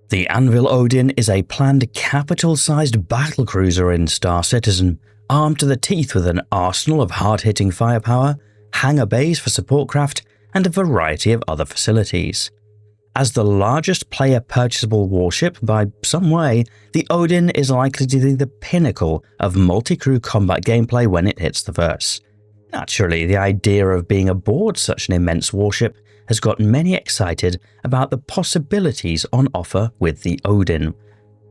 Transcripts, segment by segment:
The Anvil Odin is a planned capital-sized battlecruiser in Star Citizen, armed to the teeth with an arsenal of hard-hitting firepower, hangar bays for support craft, and a variety of other facilities. As the largest player-purchasable warship by some way, the Odin is likely to be the pinnacle of multi-crew combat gameplay when it hits the verse. Naturally, the idea of being aboard such an immense warship has got many excited about the possibilities on offer with the Odin.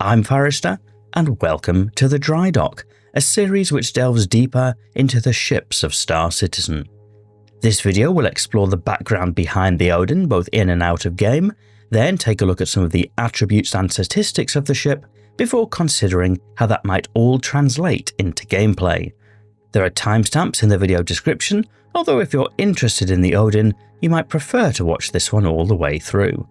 I'm Forrester, and welcome to the Drydock, a series which delves deeper into the ships of Star Citizen. This video will explore the background behind the Odin both in and out of game, then take a look at some of the attributes and statistics of the ship before considering how that might all translate into gameplay. There are timestamps in the video description, although if you're interested in the Odin, you might prefer to watch this one all the way through.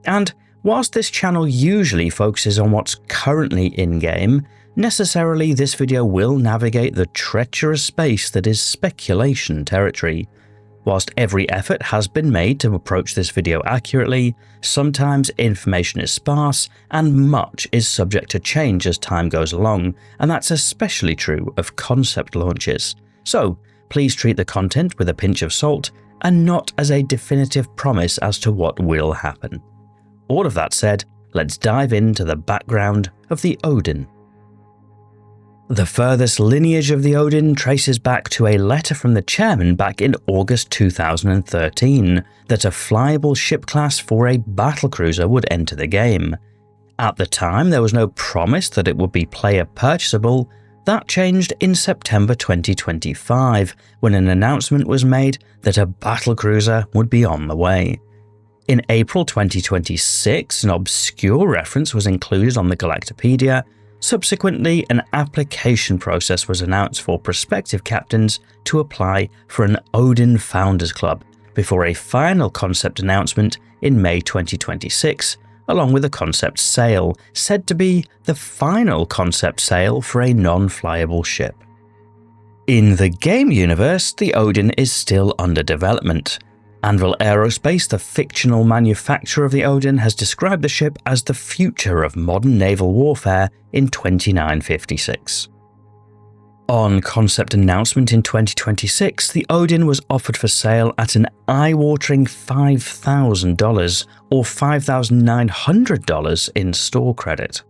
And whilst this channel usually focuses on what's currently in-game, necessarily this video will navigate the treacherous space that is speculation territory. Whilst every effort has been made to approach this video accurately, sometimes information is sparse and much is subject to change as time goes along, and that's especially true of concept launches. So please treat the content with a pinch of salt and not as a definitive promise as to what will happen. All of that said, let's dive into the background of the Odin. The furthest lineage of the Odin traces back to a letter from the chairman back in August 2013 that a flyable ship class for a battlecruiser would enter the game. At the time, there was no promise that it would be player purchasable. That changed in September 2025 when an announcement was made that a battlecruiser would be on the way. In April 2026, an obscure reference was included on the Galactopedia. Subsequently, an application process was announced for prospective captains to apply for an Odin Founders Club before a final concept announcement in May 2026, along with a concept sale, said to be the final concept sale for a non-flyable ship. In the game universe, the Odin is still under development. Anvil Aerospace, the fictional manufacturer of the Odin, has described the ship as the future of modern naval warfare in 2956. On concept announcement in 2026, the Odin was offered for sale at an eye-watering $5,000 or $5,900 in store credit.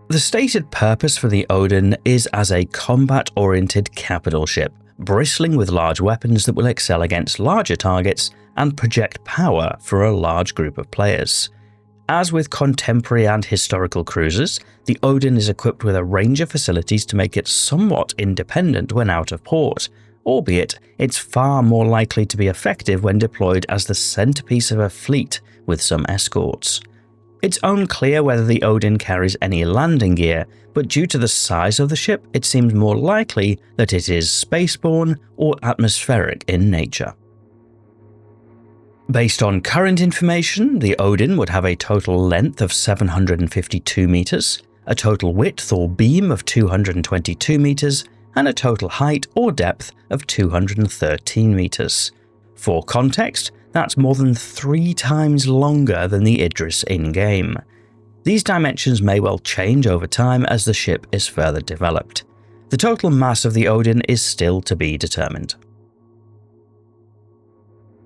The stated purpose for the Odin is as a combat-oriented capital ship, bristling with large weapons that will excel against larger targets and project power for a large group of players. As with contemporary and historical cruisers, the Odin is equipped with a range of facilities to make it somewhat independent when out of port, albeit it's far more likely to be effective when deployed as the centerpiece of a fleet with some escorts. It's unclear whether the Odin carries any landing gear, but due to the size of the ship, it seems more likely that it is spaceborne or atmospheric in nature. Based on current information, the Odin would have a total length of 752 meters, a total width or beam of 222 meters, and a total height or depth of 213 meters. For context, that's more than 3 times longer than the Idris in-game. These dimensions may well change over time as the ship is further developed. The total mass of the Odin is still to be determined.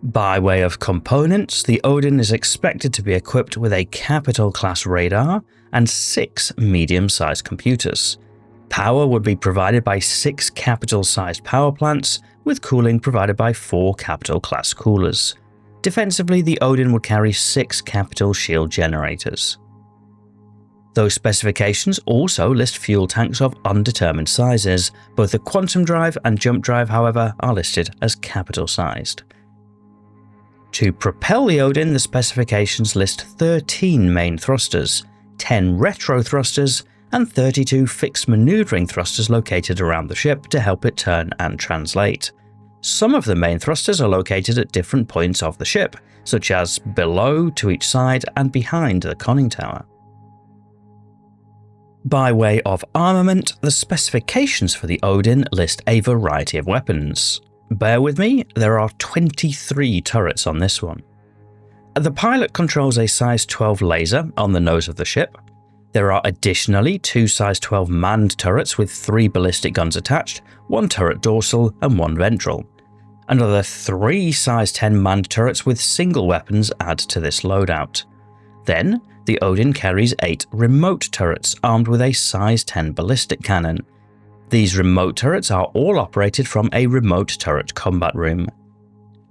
By way of components, the Odin is expected to be equipped with a capital-class radar and 6 medium-sized computers. Power would be provided by 6 capital-sized power plants, with cooling provided by 4 capital-class coolers. Defensively, the Odin would carry 6 capital shield generators. Those specifications also list fuel tanks of undetermined sizes. Both the quantum drive and jump drive, however, are listed as capital-sized. To propel the Odin, the specifications list 13 main thrusters, 10 retro thrusters, and 32 fixed maneuvering thrusters located around the ship to help it turn and translate. Some of the main thrusters are located at different points of the ship, such as below, to each side, and behind the conning tower. By way of armament, the specifications for the Odin list a variety of weapons. Bear with me, there are 23 turrets on this one. The pilot controls a size 12 laser on the nose of the ship. There are additionally 2 size 12 manned turrets with 3 ballistic guns attached, 1 turret dorsal and 1 ventral. Another 3 size 10 manned turrets with single weapons add to this loadout. Then, the Odin carries 8 remote turrets armed with a size 10 ballistic cannon. These remote turrets are all operated from a remote turret combat room.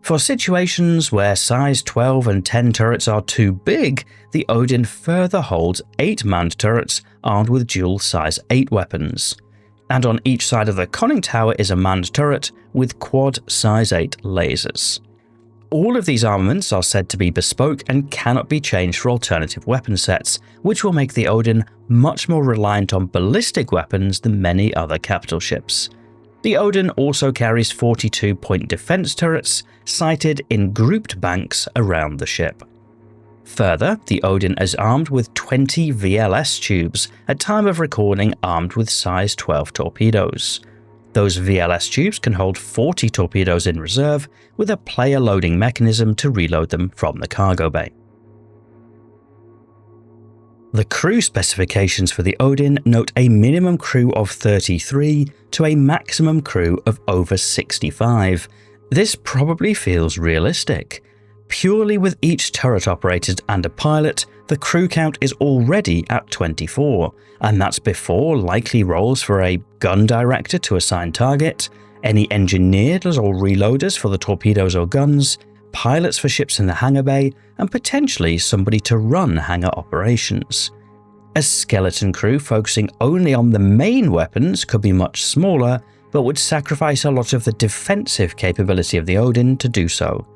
For situations where size 12 and 10 turrets are too big, the Odin further holds 8 manned turrets armed with dual size 8 weapons. And on each side of the conning tower is a manned turret with quad size 8 lasers. All of these armaments are said to be bespoke and cannot be changed for alternative weapon sets, which will make the Odin much more reliant on ballistic weapons than many other capital ships. The Odin also carries 42-point defense turrets sited in grouped banks around the ship. Further, the Odin is armed with 20 VLS tubes, at time of recording armed with size 12 torpedoes. Those VLS tubes can hold 40 torpedoes in reserve, with a player loading mechanism to reload them from the cargo bay. The crew specifications for the Odin note a minimum crew of 33 to a maximum crew of over 65. This probably feels realistic. Purely with each turret operated and a pilot, the crew count is already at 24, and that's before likely roles for a gun director to assign target, any engineers or reloaders for the torpedoes or guns, pilots for ships in the hangar bay, and potentially somebody to run hangar operations. A skeleton crew focusing only on the main weapons could be much smaller, but would sacrifice a lot of the defensive capability of the Odin to do so.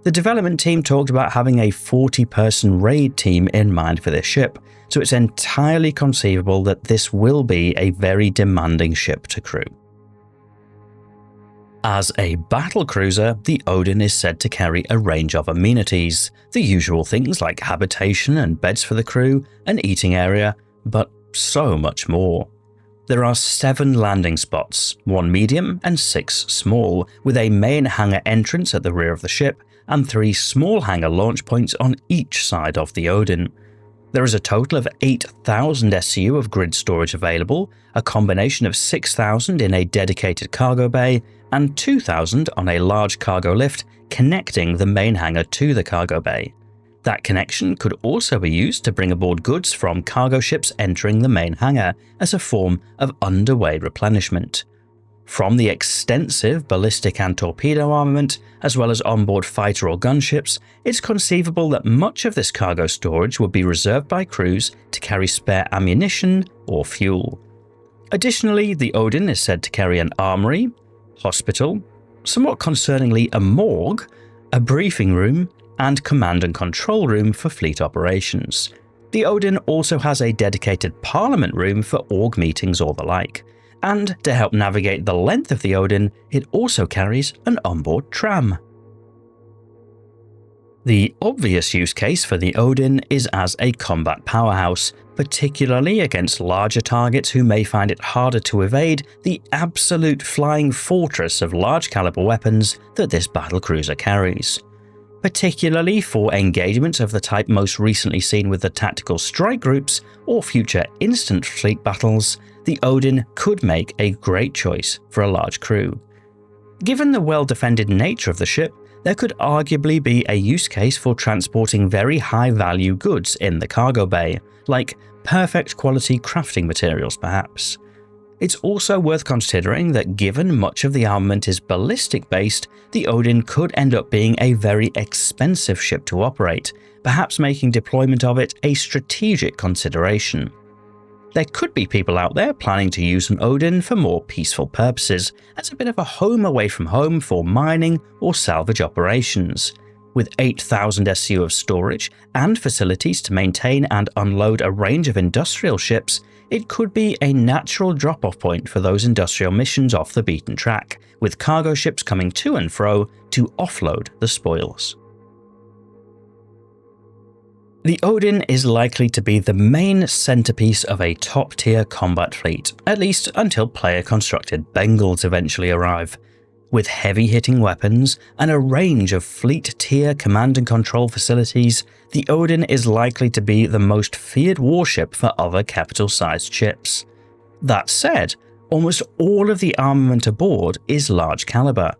The development team talked about having a 40-person raid team in mind for this ship, so it's entirely conceivable that this will be a very demanding ship to crew. As a battlecruiser, the Odin is said to carry a range of amenities, the usual things like habitation and beds for the crew, an eating area, but so much more. There are 7 landing spots, 1 medium and 6 small, with a main hangar entrance at the rear of the ship, and 3 small hangar launch points on each side of the Odin. There is a total of 8,000 SCU of grid storage available, a combination of 6,000 in a dedicated cargo bay, and 2,000 on a large cargo lift connecting the main hangar to the cargo bay. That connection could also be used to bring aboard goods from cargo ships entering the main hangar as a form of underway replenishment. From the extensive ballistic and torpedo armament, as well as onboard fighter or gunships, it's conceivable that much of this cargo storage would be reserved by crews to carry spare ammunition or fuel. Additionally, the Odin is said to carry an armory, hospital, somewhat concerningly a morgue, a briefing room, and command and control room for fleet operations. The Odin also has a dedicated parliament room for org meetings or the like. And to help navigate the length of the Odin, it also carries an onboard tram. The obvious use case for the Odin is as a combat powerhouse, particularly against larger targets who may find it harder to evade the absolute flying fortress of large caliber weapons that this battlecruiser carries. Particularly for engagements of the type most recently seen with the tactical strike groups or future instant fleet battles, the Odin could make a great choice for a large crew. Given the well-defended nature of the ship, there could arguably be a use case for transporting very high-value goods in the cargo bay, like perfect quality crafting materials perhaps. It's also worth considering that given much of the armament is ballistic-based, the Odin could end up being a very expensive ship to operate, perhaps making deployment of it a strategic consideration. There could be people out there planning to use an Odin for more peaceful purposes, as a bit of a home away from home for mining or salvage operations. With 8,000 SCU of storage and facilities to maintain and unload a range of industrial ships, it could be a natural drop-off point for those industrial missions off the beaten track, with cargo ships coming to and fro to offload the spoils. The Odin is likely to be the main centerpiece of a top-tier combat fleet, at least until player-constructed Bengals eventually arrive. With heavy-hitting weapons and a range of fleet-tier command and control facilities, the Odin is likely to be the most feared warship for other capital-sized ships. That said, almost all of the armament aboard is large caliber.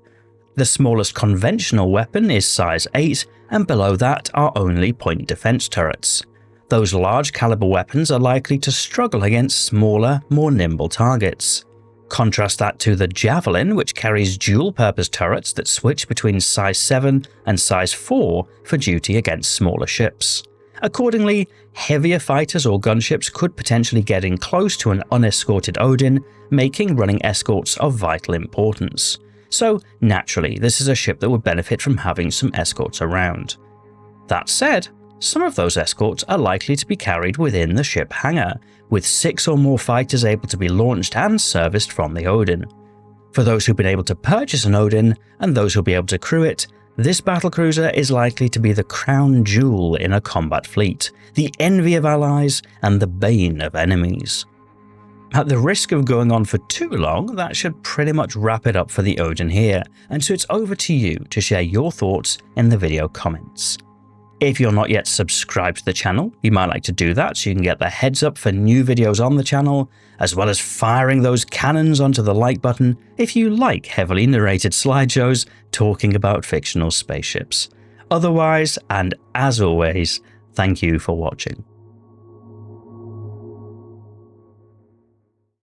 The smallest conventional weapon is size 8, and below that are only point defense turrets. Those large caliber weapons are likely to struggle against smaller, more nimble targets. Contrast that to the Javelin, which carries dual-purpose turrets that switch between size 7 and size 4 for duty against smaller ships. Accordingly, heavier fighters or gunships could potentially get in close to an unescorted Odin, making running escorts of vital importance. So naturally, this is a ship that would benefit from having some escorts around. That said, some of those escorts are likely to be carried within the ship hangar, with 6 or more fighters able to be launched and serviced from the Odin. For those who've been able to purchase an Odin, and those who'll be able to crew it, this battlecruiser is likely to be the crown jewel in a combat fleet, the envy of allies and the bane of enemies. At the risk of going on for too long, that should pretty much wrap it up for the Odin here, and so it's over to you to share your thoughts in the video comments. If you're not yet subscribed to the channel, you might like to do that so you can get the heads up for new videos on the channel, as well as firing those cannons onto the like button if you like heavily narrated slideshows talking about fictional spaceships. Otherwise, and as always, thank you for watching.